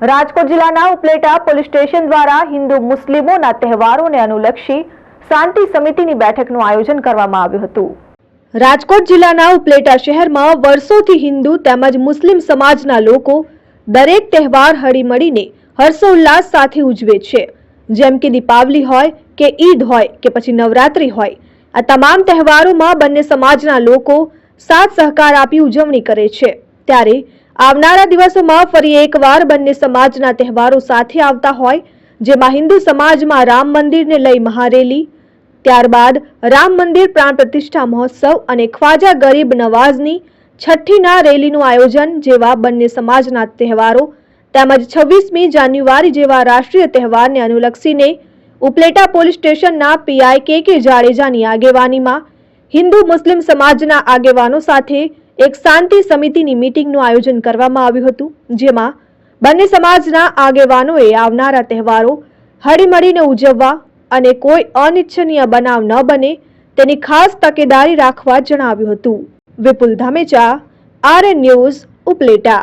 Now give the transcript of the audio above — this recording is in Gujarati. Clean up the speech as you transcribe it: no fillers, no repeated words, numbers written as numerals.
રાજકોટ જિલ્લાના ઉપલેટા પોલીસ સ્ટેશન દ્વારા હિન્દુ મુસ્લિમોના તહેવારોને અનુલક્ષી શાંતિ સમિતિની બેઠકનું આયોજન કરવામાં આવ્યું હતું। રાજકોટ જિલ્લાના ઉપલેટા શહેરમાં વર્ષોથી હિન્દુ તેમજ મુસ્લિમ સમાજના લોકો દરેક તહેવાર હળીમળીને હર્ષોલ્લાસ સાથે ઉજવે છે। જેમ કે દીપાવલી હોય કે ઈદ હોય કે પછી નવરાત્રી હોય, આ તમામ તહેવારોમાં બંને સમાજના લોકો સાથ સહકાર આપી ઉજવણી કરે છે। ત્યારે આવનારા દિવસોમાં ફરી એકવાર બંને સમાજના તહેવારો સાથે આવતા હોય, જેમાં હિન્દુ સમાજમાં રામ મંદિરને લઈ મહારેલી, ત્યારબાદ રામ મંદિર પ્રાણ પ્રતિષ્ઠા મહોત્સવ અને ખ્વાજા ગરીબ નવાઝની છઠ્ઠીના રેલીનું આયોજન જેવા બંને સમાજના તહેવારો તેમજ 26મી જાન્યુઆરી જેવા રાષ્ટ્રીય તહેવારને અનુલક્ષીને ઉપલેટા પોલીસ સ્ટેશનના પીઆઈ કે જાડેજાની આગેવાનીમાં હિન્દુ મુસ્લિમ સમાજના આગેવાનો સાથે એક શાંતિ સમિતિની મીટિંગનું આયોજન કરવામાં આવ્યું હતું, જેમાં બંને સમાજના આગેવાનોએ આવનારા તહેવારો હળીમળીને ઉજવવા અને કોઈ અનિચ્છનીય બનાવ ન બને તેની ખાસ તકેદારી રાખવા જણાવ્યું હતું। વિપુલ ધામેચા, આરએન ન્યૂઝ, ઉપલેટા।